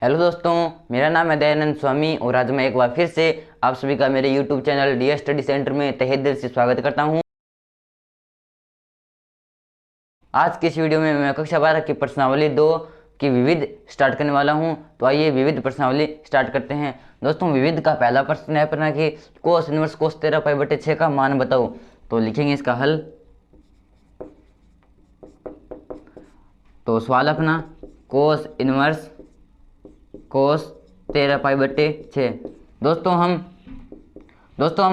Hello दोस्तों, मेरा नाम है दयानंद स्वामी और आज मैं एक बार फिर से आप सभी का मेरे YouTube channel D study centre में तहे दिल से स्वागत करता हूं। आज की इस वीडियो में मैं कक्षा 12 की प्रश्नावली 2 की विविध स्टार्ट करने वाला हूं। तो आइए विविध प्रश्नावली स्टार्ट करते हैं। दोस्तों, विविध का पहला प्रश्न है अपना कि कोस इनवर्स कोस 13π/6 का मान बताओ। तो लिखेंगे इसका हल। तो सवाल अपना कोस इनवर्स कोस 13π/6। दोस्तों हम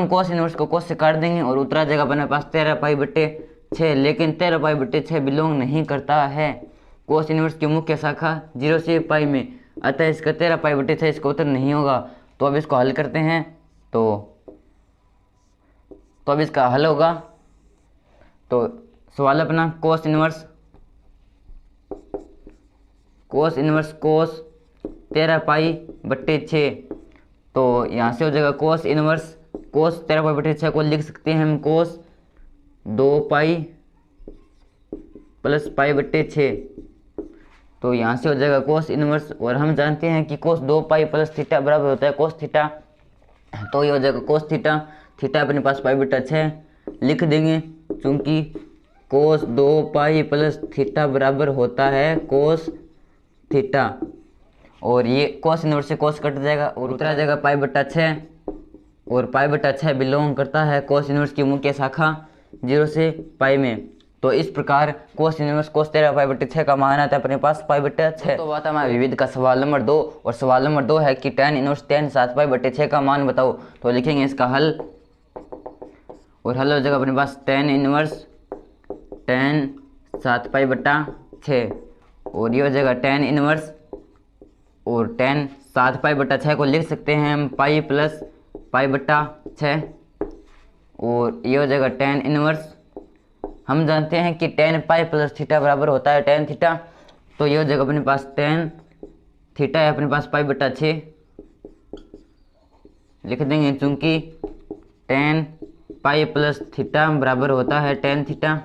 कोस इनवर्स को कोस से काट देंगे और उत्तरा जाएगा अपने पास 13π/6। लेकिन 13π/6 बिलोंग नहीं करता है कोस इनवर्स की मुख्य शाखा 0 से पाई में, अतः इसका 13π/6 इसका उत्तर नहीं होगा। तो अब इसको हल करते हैं। तो अब इसका हल होगा। तो सवाल अपना कोस इनवर्स कोस 13π/6। तो यहाँ से हो जाएगा कोस इनवर्स कोस 13π/6 को लिख सकते हैं हम कोस 2π + π/6। तो यहाँ से हो जाएगा कोस इनवर्स, और हम जानते हैं कि कोस 2π + थीटा बराबर होता है कोस थीटा। तो ये हो जाएगा कोस थीटा। थीटा अपने पास π/6 लिख देंगे, क्योंकि कोस 2π + थीटा बराबर होता है कोस थीटा। और ये कोस इनवर्स से कोस कट जाएगा और उत्तर आ जाएगा π/6। और π/6 बिलोंग करता है कोस इनवर्स की मुख्य शाखा 0 से पाई में। तो इस प्रकार कोस इनवर्स कोस 13π/6 का मान आता है अपने पास π/6। तो बात हमारा विविध का सवाल नंबर 2, और सवाल नंबर 2 है कि tan इनवर्स tan 7π/6 का मान बताओ। तो लिखेंगे इसका हल, और हल हो जाएगा अपने पास tan इनवर्स tan 7π/6। और ये हो जाएगा tan इनवर्स, और tan 7π/6 को लिख सकते हैं हम पाई + π/6। और ये हो जाएगा tan इनवर्स। हम जानते हैं कि tan π + थीटा बराबर होता है tan थीटा। तो ये हो जाएगा अपने पास tan थीटा है अपने पास π/6 लिख देंगे, चूंकि tan π + थीटा बराबर होता है tan थीटा।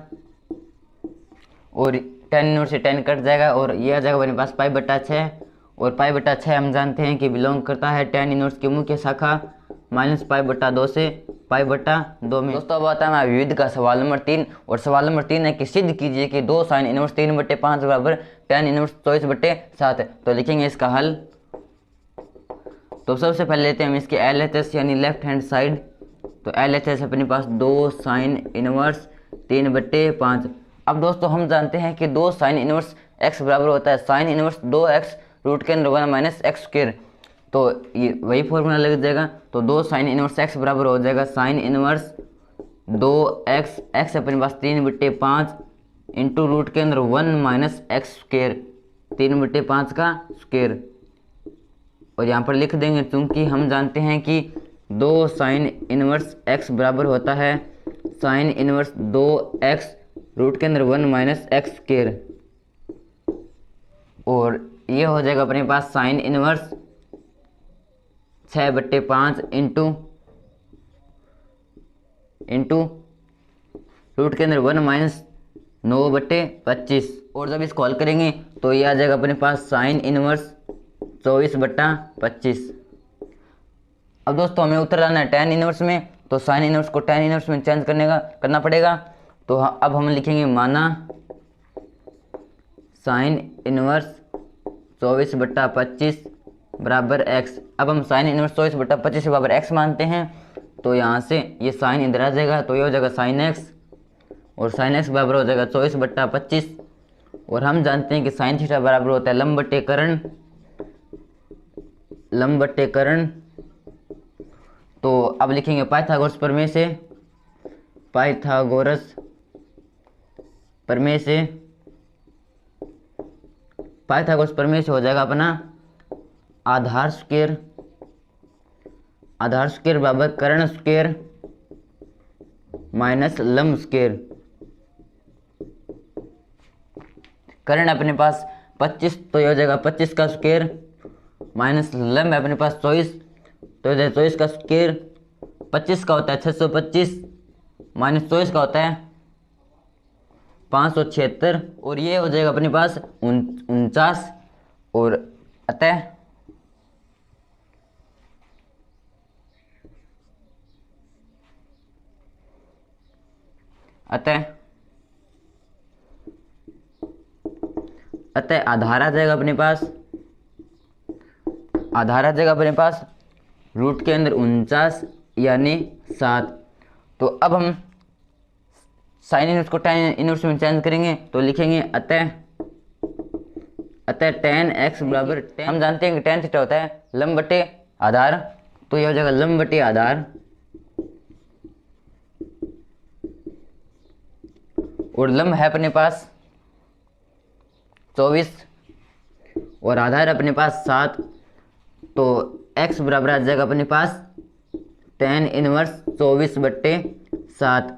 और tan इनवर्स से tan कट जाएगा और ये आ जाएगा अपने पास π/6। और π/6 हम जानते हैं कि बिलोंग करता है tan इनवर्स की मुख्य शाखा -π/2 से π/2 में। दोस्तों, अब आता है हमारा विविध का सवाल नंबर 3, और सवाल नंबर 3 है कि सिद्ध कीजिए कि 2 sin इनवर्स 3/5 बराबर tan इनवर्स 24/7। तो लिखेंगे इसका हल। तो सबसे पहले लेते हैं हम इसके LHS यानी लेफ्ट हैंड साइड। तो LHS अपने पास 2 sin इनवर्स 3/5। अब दोस्तों हम जानते हैं कि 2 sin इनवर्स x बराबर होता है sin इनवर्स 2x √1 - x²। तो ये वही फॉर्मूला लग जाएगा। तो 2 sin इनवर्स x बराबर हो जाएगा sin इनवर्स 2x, x अपने पास 3/5 इंटू √1 - x², 3/5 का स्क्वायर। और यहाँ पर लिख देंगे, क्योंकि हम जानते हैं कि 2 sin इनवर्स x बराबर होता है sin इनवर्स 2x √1 - x²। और ये हो जाएगा अपने पास sin इनवर्स 6/5 इंटू √1 - 9/25। और जब इसको हल करेंगे तो ये आ जाएगा अपने पास sin इनवर्स 24/25। अब दोस्तों हमें उत्तर लाना है tan इनवर्स में। तो sin इनवर्स को tan इनवर्स में चेंज करना पड़ेगा। तो अब हम लिखेंगे माना sin इनवर्स 24/25 बराबर x। अब हम sin इनवर्स 24/25 बराबर x मानते हैं। तो यहाँ से ये साइन इधर आ जाएगा, तो ये हो जाएगा sin x, और sin x बराबर हो जाएगा 24/25। और हम जानते हैं कि sin थीटा बराबर होता है लंब बटे कर्ण। तो अब लिखेंगे पाइथागोरस प्रमेय से हो जाएगा अपना आधार स्क्वायर बराबर कर्ण स्क्वायर माइनस लंब स्क्वायर। कर्ण अपने पास 25, तो ये हो जाएगा 25 का स्क्वायर, माइनस लंब अपने पास 24, तो हो जाएगा 24 का स्क्वायर। 25 का होता है 625, माइनस 24 का होता है 576, और ये हो जाएगा अपने पास 49। और अतः अतः आधार आ जाएगा अपने पास, आधार आ जाएगा अपने पास रूट के अंदर 49 यानी 7। तो अब हम साइन इनवर्स को tan इनवर्स में चेंज करेंगे तो लिखेंगे अतः tan x बराबर, हम जानते हैं कि tan थीटा होता है लंब बटे आधार, तो यह हो जाएगा लंब बटे आधार, और लंब है अपने पास 24 और आधार अपने पास 7, तो x बराबर आ जाएगा अपने पास tan इनवर्स 24 बट्टे 7।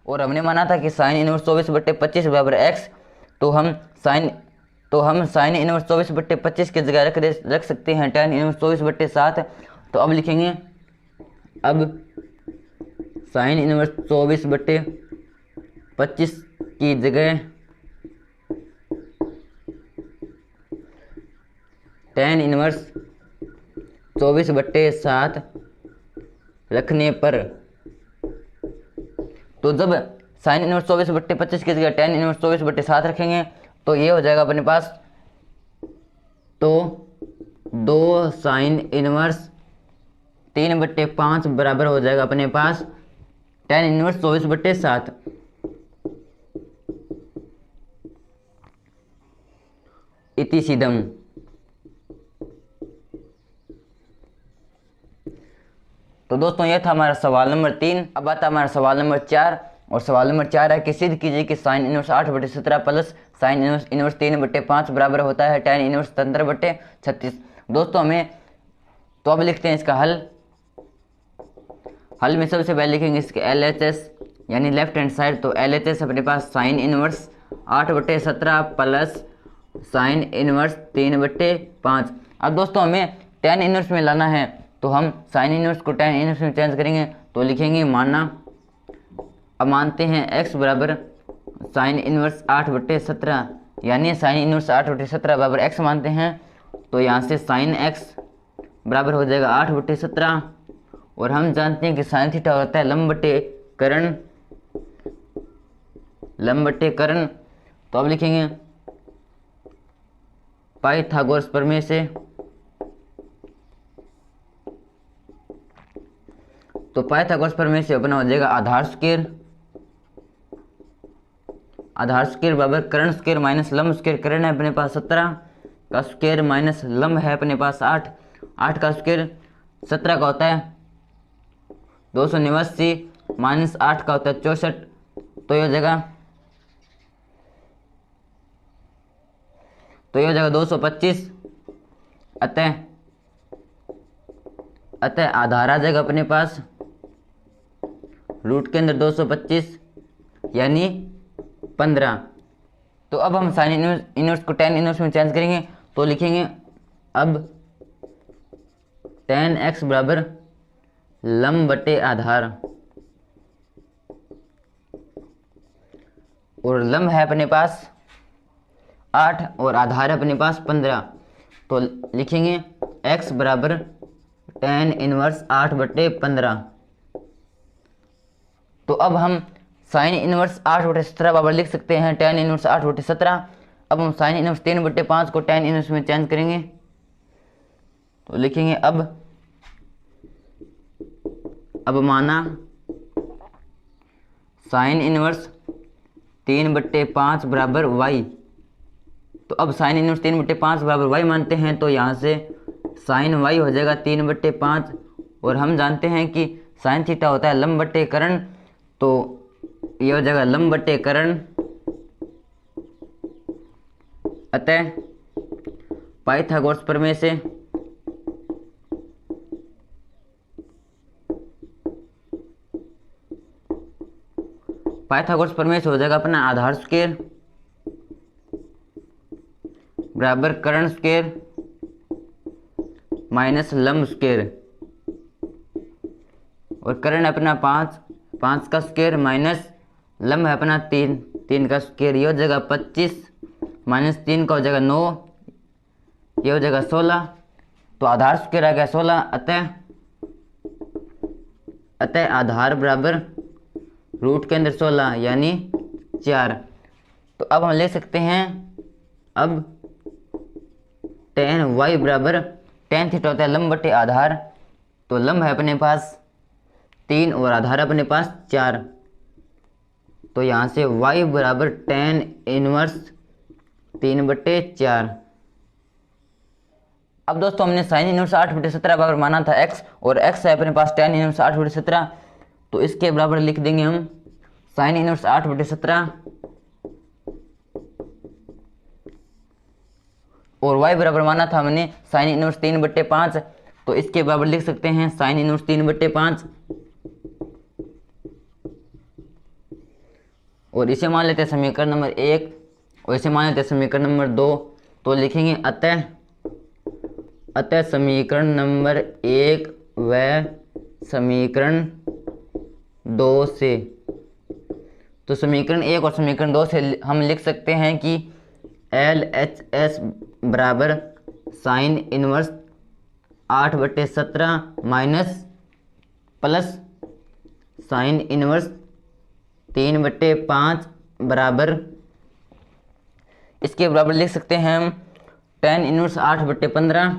और हमने माना था कि साइन इनवर्स 24 बट्टे 25 बराबर x, तो हम साइन इनवर्स 24 बट्टे 25 की जगह रख सकते हैं tan इनवर्स 24 बट्टे 7। तो अब लिखेंगे, अब साइन इनवर्स 24 बट्टे 25 की जगह tan इनवर्स 24 बट्टे 7 रखने पर, तो जब साइन इनवर्स 24 बट्टे 25 की जगह tan इनवर्स 24 बट्टे 7 रखेंगे तो ये हो जाएगा अपने पास, तो 2 साइन इनवर्स 3 बट्टे 5 बराबर हो जाएगा अपने पास tan इनवर्स 24 बट्टे 7। इति सीधम। तो दोस्तों ये था हमारा सवाल नंबर 3। अब आता हमारा सवाल नंबर 4, और सवाल नंबर 4 है कि सिद्ध कीजिए कि साइन इनवर्स 8 बटे 17 प्लस साइन इनवर्स 3 बटे 5 बराबर होता है tan इनवर्स 17 बटे 36। दोस्तों हमें, तो अब लिखते हैं इसका हल। हल में सबसे पहले लिखेंगे इसके LHS यानी लेफ्ट हैंड साइड, तो LHS अपने पास साइन इनवर्स 8 बटे 17 प्लस साइन इनवर्स 3 बटे 5। अब दोस्तों हमें tan इनवर्स में लाना है, तो हम साइन इनवर्स को tan इनवर्स में चेंज करेंगे तो लिखेंगे माना, अब मानते हैं x बराबर साइन इनवर्स 8 बटे 17 यानी साइन इनवर्स 8 बटे 17 बराबर x मानते हैं, तो यहाँ से साइन x बराबर हो जाएगा 8 बटे 17, और हम जानते हैं कि साइन थीटा होता है लंब बटे कर्ण, लंब बटे कर्ण। तो अब लिखेंगे पाइथागोरस प्रमेय से, तो पाइथागोरस प्रमेय से अपना हो जाएगा आधार स्क्वायर बराबर कर्ण स्क्वायर माइनस लंब स्क्वायर। कर्ण है अपने पास 17 का स्क्वायर माइनस लंब है अपने पास 8 का स्क्वायर 17 का होता है 289 माइनस 8 का होता है 64, तो ये हो जाएगा 225। अतः आधार आ जाएगा अपने पास रूट के अंदर 225 यानी 15। तो अब हम साइन इनवर्स को tan इनवर्स में चेंज करेंगे तो लिखेंगे अब tan x बराबर लंब बटे आधार, और लंब है अपने पास 8 और आधार है अपने पास 15, तो लिखेंगे x बराबर tan इनवर्स 8 बटे 15। तो अब हम साइन इनवर्स 8 बटे 17 बराबर लिख सकते हैं tan इनवर्स 8 बटे 17। अब हम साइन इनवर्स 3 बटे 5 को tan इनवर्स में चेंज करेंगे तो लिखेंगे अब माना साइन इनवर्स 3 बट्टे 5 बराबर y। तो अब साइन इनवर्स 3 बट्टे 5 बराबर y मानते हैं, तो यहाँ से साइन y हो जाएगा 3 बट्टे 5, और हम जानते हैं कि साइन थीटा होता है लंब बट्टे कर्ण, तो ये हो जाएगा लंब बट्टे कर्ण। अतः पाइथागोरस प्रमेय से हो जाएगा अपना आधार स्क्वायर बराबर कर्ण स्क्वायर माइनस लंब स्क्वायर, और कर्ण अपना 5 का स्क्वायर माइनस लंब है अपना 3 का स्क्वायर, ये हो जाएगा 25 माइनस 3 का हो जाएगा 9, ये हो जाएगा 16, तो आधार स्क्वायर आ गया 16। अतः आधार बराबर रूट के अंदर 16 यानी 4। तो अब हम ले सकते हैं, अब टेन वाई बराबर टेन थीटा होता है लंब बटे आधार। तो लंब है अपने पास 3 और आधार अपने पास 4। तो यहाँ से y बराबर टेन इनवर्स 3/4। अब दोस्तों हमने साइन इनवर्स 8/17 बराबर माना था x, और x है अपने पास टेन इनवर्स 8/17। तो इसके बराबर लिख देंगे हम साइन इनवर्स 8/17, और y बराबर माना था हमने साइन इनवर्स 3/5। तो इसके बराबर लिख सकते हैं साइन इनवर्स 3/5, और इसे मान लेते हैं समीकरण नंबर 1, और इसे मान लेते हैं समीकरण नंबर 2। तो लिखेंगे अतः समीकरण नंबर 1 व समीकरण 2 से, तो समीकरण 1 और समीकरण 2 से हम लिख सकते हैं कि LHS बराबर sine inverse 8/17 minus plus sine inverse 3/5 बराबर, इसके बराबर लिख सकते हैं हम tan inverse 8/15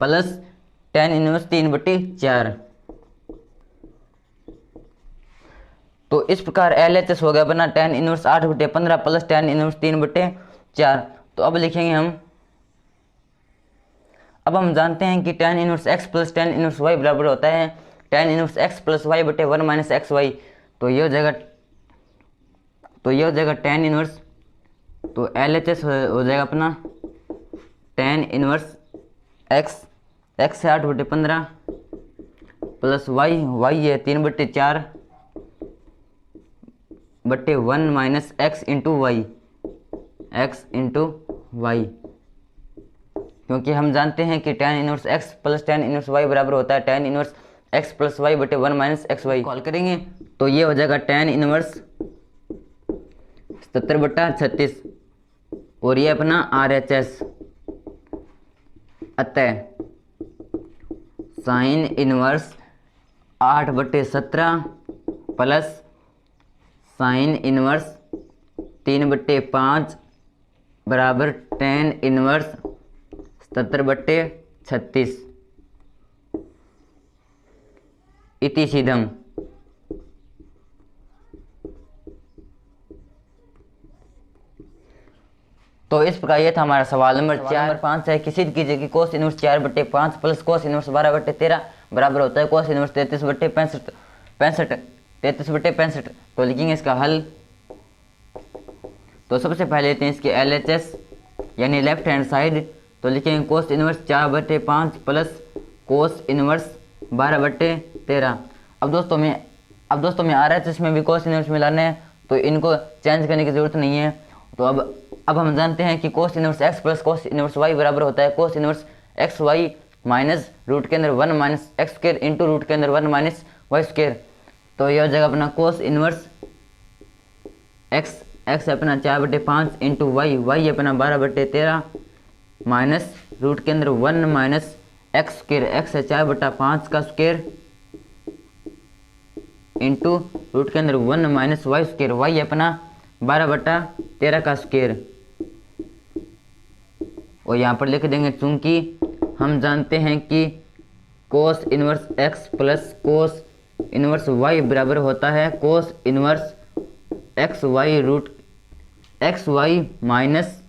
plus tan inverse 3/4। तो इस प्रकार LHS हो गया बना tan inverse 8/15 plus tan inverse 3/4। तो अब लिखेंगे हम, अब हम जानते हैं कि tan inverse x plus tan inverse y बराबर होता है tan inverse x plus y बटे 1 माइनस एक्स वाई। तो यह हो जाएगा टेन इनवर्स, तो LHS हो जाएगा अपना टेन इनवर्स x है 8/15 प्लस y है 3/4 बटे 1 माइनस x इंटू वाई, क्योंकि हम जानते हैं कि tan inverse x plus tan inverse y बराबर होता है tan inverse x plus y बटे 1 माइनस एक्स वाई। कॉल करेंगे तो ये हो जाएगा टेन इनवर्स 77/36, और ये अपना RHS। अतः sine inverse 8/17 plus sine inverse 3/5 बराबर टेन इनवर्स 77/36 इति सीधम। तो इस प्रकार ये था हमारा सवाल नंबर 4/5 है कि सिद्ध कीजिए कि cos inverse 4/5 plus cos inverse 12/13 बराबर होता है कोस इनवर्स 33/65। तो लिखेंगे इसका हल। तो सबसे पहले लेते हैं इसके LHS यानी लेफ्ट हैंड साइड। तो लिखेंगे cos inverse 4/5 plus cos inverse 12/13। अब दोस्तों में RHS में भी कोस इनवर्स मिलाना है, तो इनको चेंज करने की जरूरत नहीं है। तो अब हम जानते हैं कि cos inverse x plus cos inverse y बराबर होता है cos inverse x y minus root के अंदर 1 minus x square into root के अंदर 1 माइनस वाई स्क्वायर। तो यह हो जाएगा अपना कोस इनवर्स x अपना 4/5 इंटू y अपना 12/13 माइनस रूट के अंदर 1 माइनस एक्स स्क्वायर, x है 4/5 का स्क्वायर इंटू रूट के अंदर 1 माइनस वाई स्क्वायर, y अपना 12/13 का स्क्वायर। और यहाँ पर लिख देंगे चूंकि हम जानते हैं कि cos inverse x plus cos inverse y बराबर होता है cos inverse x y minus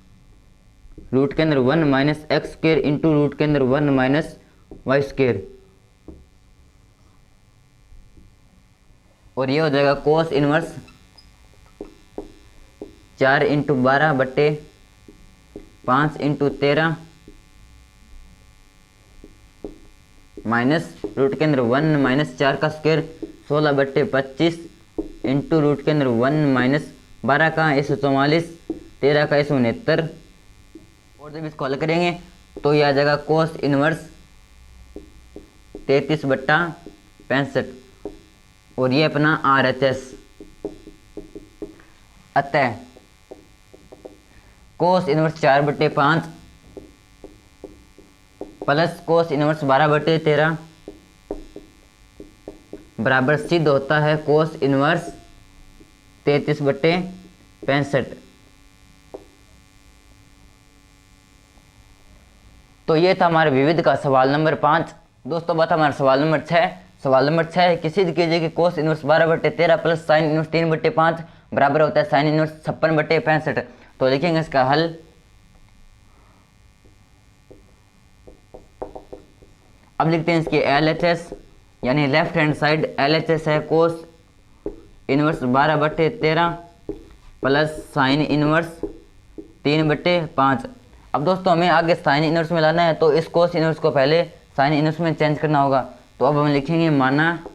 root के अंदर 1 minus x square into root के अंदर 1 माइनस वाई स्क्वायर। और ये हो जाएगा कोस इनवर्स 4 इंटू 12 बट्टे 5 इंटू 13 माइनस रूट के अंदर 1 माइनस 4 का स्क्वायर 16/25 इंटू रूट के अंदर 1 माइनस 12 का 144 13 का 169। और जब इसको हल करेंगे तो यह आ जाएगा कोस इनवर्स 33/65, और ये अपना RHS। अतः cos inverse 4/5 plus cos inverse 12/13 बराबर सिद्ध होता है कोस इनवर्स 33/65। तो ये था हमारे विविध का सवाल नंबर 5। दोस्तों बात हमारा सवाल नंबर 6। सवाल नंबर 6 है कि सिद्ध कीजिए कि cos inverse 12/13 plus sine inverse 3/5 बराबर होता है साइन इनवर्स 56/65। तो लिखेंगे इसका हल। अब लिखते हैं इसकी LHS, यानी लेफ्ट हैंड साइड LHS है cos inverse 12/13 plus sine inverse 3/5। अब दोस्तों हमें आगे साइन इनवर्स में लाना है, तो इस कोस इनवर्स को पहले साइन इनवर्स में चेंज करना होगा। तो अब हम लिखेंगे माना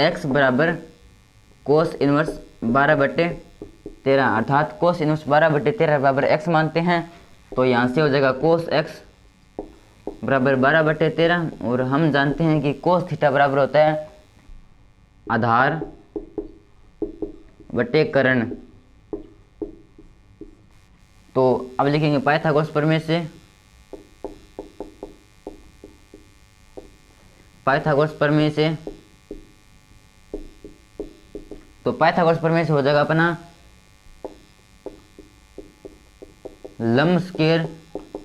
x बराबर कोस इनवर्स 12/13, अर्थात कोस इनवर्स 12/13 बराबर x मानते हैं। तो यहाँ से हो जाएगा कोस x बराबर 12/13, और हम जानते हैं कि कोस थीटा बराबर होता है आधार बटे कर्ण। तो अब लिखेंगे पाइथागोरस प्रमेय से। पाइथागोरस प्रमेय से तो पाइथागोरस प्रमेय से हो जाएगा अपना लंब स्क्वायर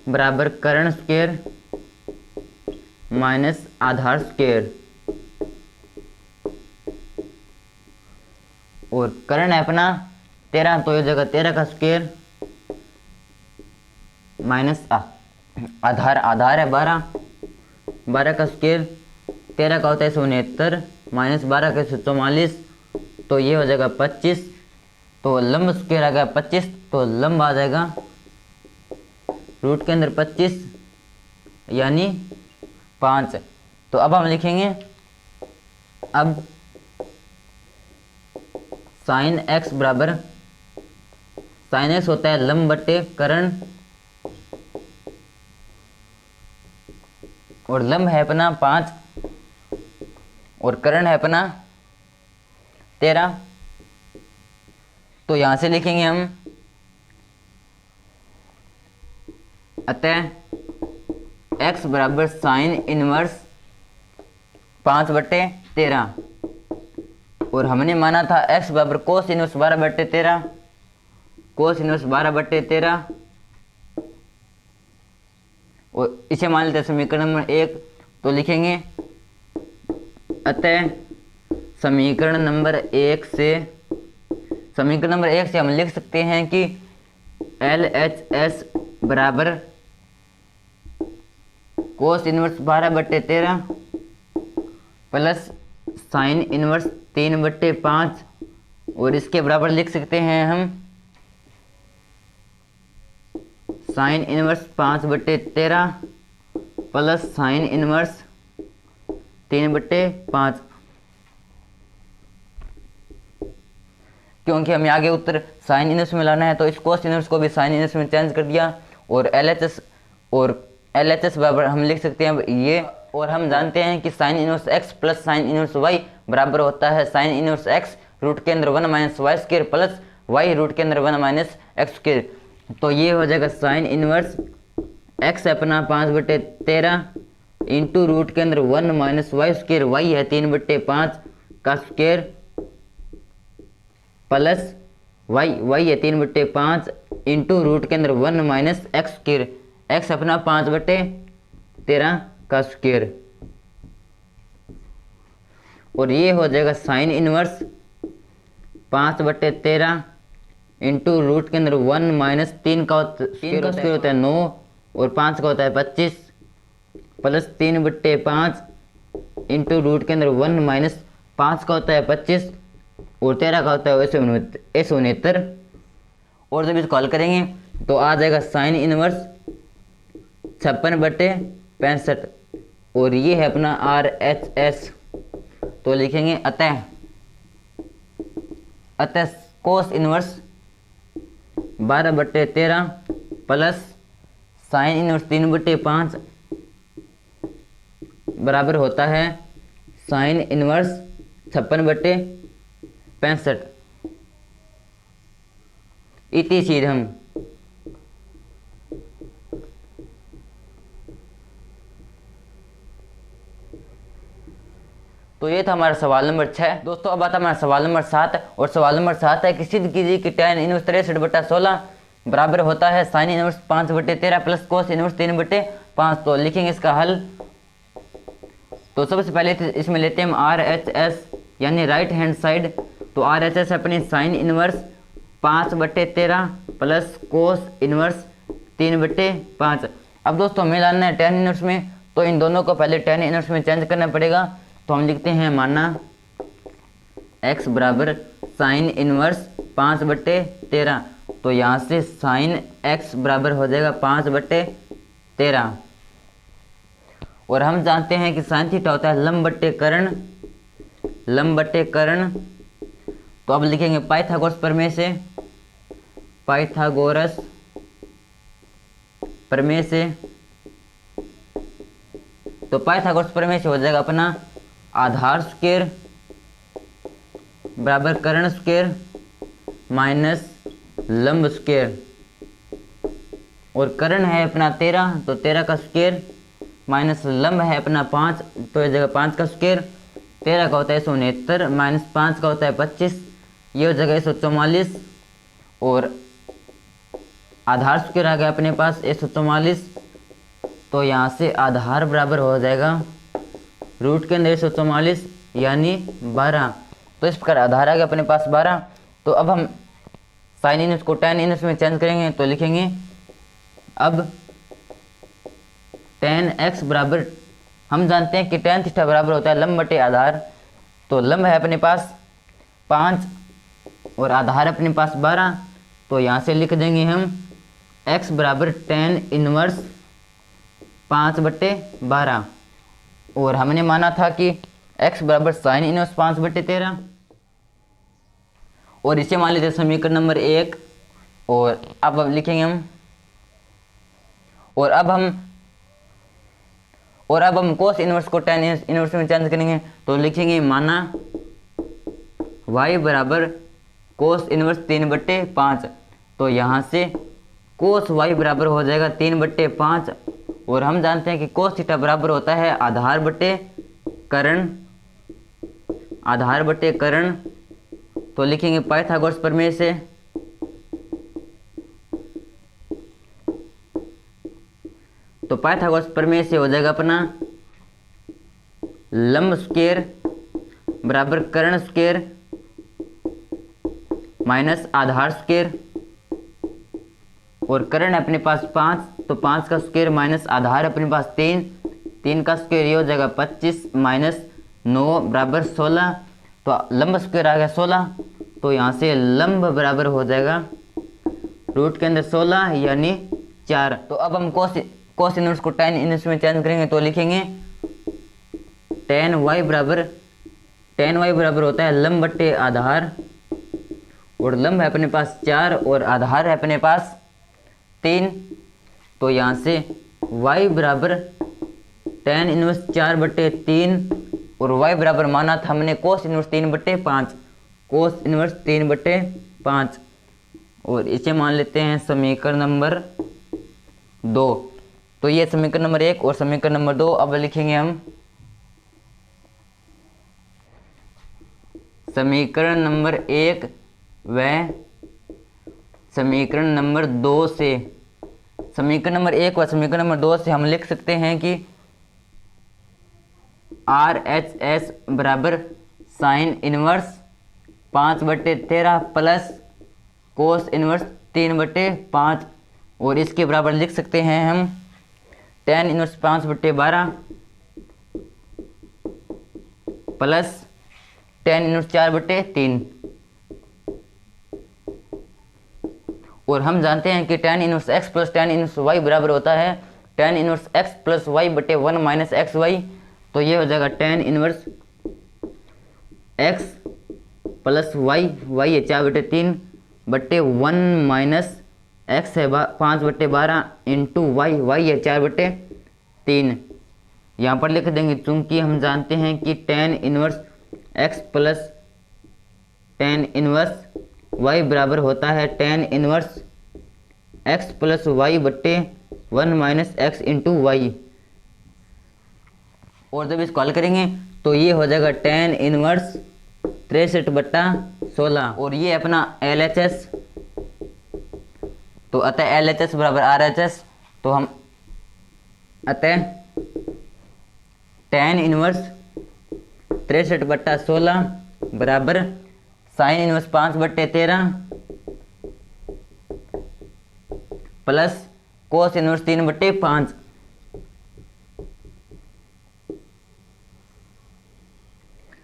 बराबर कर्ण स्क्वायर माइनस आधार स्क्वायर, और कर्ण है अपना 13, तो ये जगह 13 का स्क्वायर माइनस आधार है 12 का स्क्वायर, 13 का होता है 169 माइनस 12 का 144, तो ये हो जाएगा 25। तो लंब स्क्वायर आ गया 25, तो लंब आ जाएगा रूट के अंदर 25 यानी 5। तो अब हम लिखेंगे अब साइन x बराबर, साइन x होता है लंब बटे कर्ण, और लंब है अपना 5 और कर्ण है अपना 13। तो यहां से लिखेंगे हम अतः x बराबर साइन इनवर्स 5/13, और हमने माना था x बराबर कोस इनवर्स 12/13, कोस इनवर्स 12/13, और इसे मान लेते हैं समीकरण नंबर 1। तो लिखेंगे अतः समीकरण नंबर 1 से हम लिख सकते हैं कि LHS बराबर cos inverse 12/13 plus sine inverse 3/5, और इसके बराबर लिख सकते हैं हम sine inverse 5/13 plus sine inverse 3/5, क्योंकि हमें आगे उत्तर साइन इनवर्स में लाना है। तो इस कोस इनवर्स को भी साइन इनवर्स में चेंज कर दिया, और LHS बराबर हम लिख सकते हैं ये, और हम जानते हैं कि sine inverse x plus sine inverse y बराबर होता है साइन इनवर्स x रूट के अंदर 1 minus y square plus y root के अंदर 1 माइनस एक्स स्क्वायर। तो ये हो जाएगा साइन इनवर्स x अपना 5/13 इंटू रूट के अंदर 1 माइनस वाई स्क्वायर, y है 3/5 का स्क्वायर प्लस y है 3/5 इंटू रूट के अंदर 1 माइनस एक्स स्क्वायर, x अपना 5/13 का स्क्वायर, और ये हो जाएगा साइन इनवर्स 5/13 इंटू रूट के अंदर 1 माइनस 3 का स्क्वायर होता है 9, और 5 का होता है 25 प्लस 3/5 इंटू रूट के अंदर 1 माइनस 5 का होता है 25 और 13 का होता है 169। और जब इसको हल करेंगे तो आ जाएगा साइन इनवर्स 56/65, और ये है अपना RHS। तो लिखेंगे अतः cos inverse 12/13 plus sine inverse 3/5 बराबर होता है साइन इनवर्स 56/65। इति सीधम। तो ये था हमारा सवाल नंबर 6। दोस्तों अब आता है हमारा सवाल नंबर 7, और सवाल नंबर 7 है कि सिद्ध कीजिए कि tan इनवर्स 63/16 बराबर होता है sin inverse 5/13 plus cos inverse 3/5। तो लिखेंगे इसका हल। तो सबसे पहले इसमें लेते हैं हम RHS यानी राइट हैंड साइड। तो RHS अपनी sin inverse 5/13 plus cos inverse 3/5। अब दोस्तों हमें लाना है tan इनवर्स में, तो इन दोनों को पहले tan इनवर्स में चेंज करना पड़ेगा। तो हम लिखते हैं माना x बराबर साइन इनवर्स 5/13। तो यहाँ से साइन x बराबर हो जाएगा 5/13। और हम जानते हैं कि साइन थीटा होता है लंब बट्टे कर्ण, लंब बट्टे कर्ण। तो अब लिखेंगे पाइथागोरस प्रमेय से, पाइथागोरस प्रमेय से। तो पाइथागोरस प्रमेय से हो जाएगा अपना आधार स्क्वायर बराबर कर्ण स्क्वायर माइनस लंब स्क्वायर। और कर्ण है अपना 13, तो 13 का स्क्वायर माइनस लंब है अपना 5, तो इस जगह 5 का स्क्वायर। 13 का होता है 169 माइनस 5 का होता है 25, ये हो जाएगा 144। और आधार स्क्वायर आ गया अपने पास 144। तो यहाँ से आधार बराबर हो जाएगा रूट के अंदर 144 यानी 12। तो इस प्रकार आधार आ गया अपने पास 12। तो अब हम साइन इनवर्स को tan इनवर्स में चेंज करेंगे। तो लिखेंगे अब tan x बराबर, हम जानते हैं कि tan थीटा बराबर होता है लंब बटे आधार। तो लंब है अपने पास 5 और आधार अपने पास 12। तो यहाँ से लिख देंगे हम x बराबर tan इनवर्स 5/12। और हमने माना था कि x बराबर साइन इनवर्स 5/13। और इसे मान लेते समीकरण नंबर 1। और अब लिखेंगे हम, और अब हम कोस इनवर्स को tan इनवर्स में चेंज करेंगे। तो लिखेंगे माना y बराबर कोस इनवर्स 3/5। तो यहाँ से कोस y बराबर हो जाएगा 3/5। और हम जानते हैं कि कोस थीटा बराबर होता है आधार बटे कर्ण, आधार बटे कर्ण। तो लिखेंगे पाइथागोरस प्रमेय से, तो पाइथागोरस प्रमेय से हो जाएगा अपना लंब स्क्वायर बराबर कर्ण स्क्वायर माइनस आधार स्क्वायर। और कर्ण अपने पास 5, तो 5 का स्क्वायर माइनस आधार अपने पास 3, 3 का स्क्वायर ये हो जाएगा 25 माइनस 9 बराबर 16। तो लंब स्क्वायर आ गया 16। तो यहाँ से लंब बराबर हो जाएगा रूट के अंदर 16 यानी 4। तो अब हम कोस इनवर्स को tan इनवर्स में चेंज करेंगे। तो लिखेंगे tan y बराबर होता है लंब बट्टे आधार। और लंब है अपने पास 4 और आधार है अपने पास 3। तो यहाँ से y बराबर tan इनवर्स 4/3। और y बराबर माना था हमने कोस इनवर्स 3/5, कोस इनवर्स 3/5। और इसे मान लेते हैं समीकरण नंबर 2। तो ये समीकरण नंबर 1 और समीकरण नंबर 2। अब लिखेंगे हम समीकरण नंबर 1 व समीकरण नंबर 2 से, समीकरण नंबर 1 व समीकरण नंबर 2 से हम लिख सकते हैं कि RHS बराबर sine inverse 5/13 plus cos inverse 3/5। और इसके बराबर लिख सकते हैं हम tan inverse 5/12 plus tan inverse 4/3। और हम जानते हैं कि tan inverse x plus tan inverse y बराबर होता है tan inverse x plus y/1 minus XY। तो ये हो जाएगा tan inverse x plus y है 4/3/1 माइनस x है 5/12 इंटू y है 4/3। यहाँ पर लिख देंगे चूंकि हम जानते हैं कि tan inverse x plus tan inverse y बराबर होता है tan inverse x plus y/1 minus x into y। और जब इसको हल करेंगे तो ये हो जाएगा tan इनवर्स 63/16। और ये अपना LHS, तो अतः LHS बराबर RHS, तो हम अतः tan इनवर्स 63/16 बराबर sine inverse 5/13 plus cos inverse 3/5।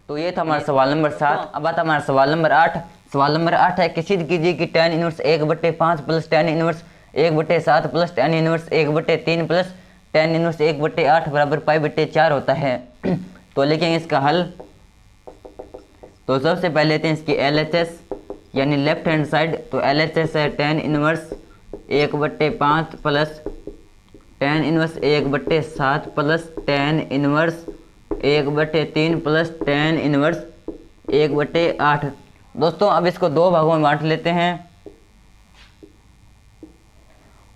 तो ये था हमारा सवाल नंबर 7। अब आता हमारा सवाल नंबर 8। सवाल नंबर 8 है कि सिद्ध कीजिए कि tan inverse 1/5 plus tan inverse 1/7 plus tan inverse 1/3 plus tan inverse 1/8 बराबर π/4 होता है। तो लिखेंगे इसका हल। तो सबसे पहले लेते हैं इसकी LHS यानी लेफ्ट हैंड साइड। तो LHS है tan inverse 1/5 plus tan inverse 1/7 plus tan inverse 1/3 plus tan inverse 1/8। दोस्तों अब इसको दो भागों में बांट लेते हैं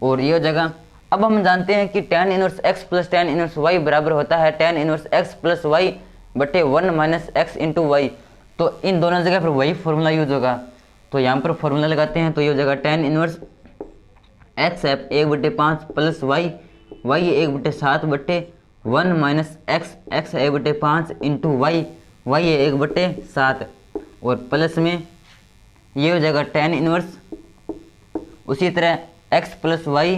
और ये जगह। अब हम जानते हैं कि tan inverse x plus tan inverse y बराबर होता है tan inverse x plus y बटे 1 माइनस एक्स इंटू वाई। तो इन दोनों जगह पर वही फॉर्मूला यूज होगा। तो यहाँ पर फॉर्मूला लगाते हैं। तो ये हो जाएगा tan इनवर्स x है 1/5 प्लस y है 1/7 बटे 1 माइनस x है 1/5 इंटू y है 1/7 और प्लस में ये हो जाएगा tan इनवर्स। उसी तरह x प्लस y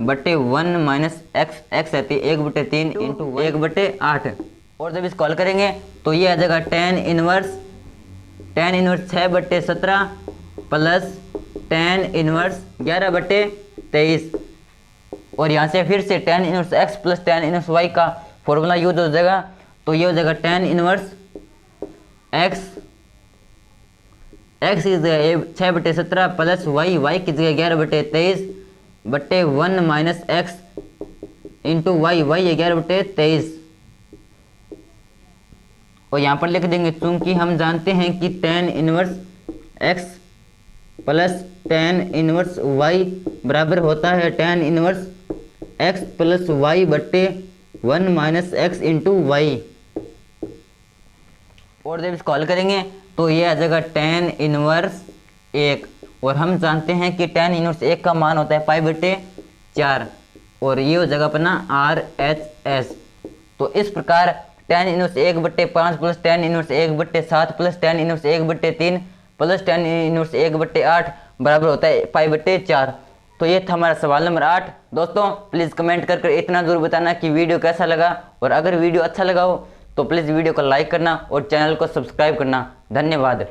बटे 1 माइनस x आती है 1/3 इंटू 1/8। और जब इसको हल करेंगे तो ये आ जाएगा tan inverse 6/17 plus tan inverse 11/23। और यहाँ से फिर से tan inverse x plus tan inverse y का फॉर्मूला यूज हो जाएगा। तो ये हो जाएगा tan इनवर्स x की जगह 6/17 प्लस y की जगह 11/23 बटे 1 माइनस एक्स इंटू वाई है 11/23। और यहाँ पर लिख देंगे चूंकि हम जानते हैं कि tan inverse x plus tan inverse y बराबर होता है tan inverse x plus y बटे 1 माइनस एक्स इंटू वाई। और जब इसको हल करेंगे तो ये आ जाएगा tan इनवर्स 1। और हम जानते हैं कि tan इनवर्स 1 का मान होता है π/4 और ये हो जाएगा अपना RHS। तो इस प्रकार tan inverse 1/5 plus tan inverse 1/7 plus tan inverse 1/3 plus tan inverse 1/8 बराबर होता है π/4। तो ये था हमारा सवाल नंबर 8। दोस्तों प्लीज़ कमेंट कर इतना ज़रूर बताना कि वीडियो कैसा लगा, और अगर वीडियो अच्छा लगा हो तो प्लीज़ वीडियो को लाइक करना और चैनल को सब्सक्राइब करना। धन्यवाद।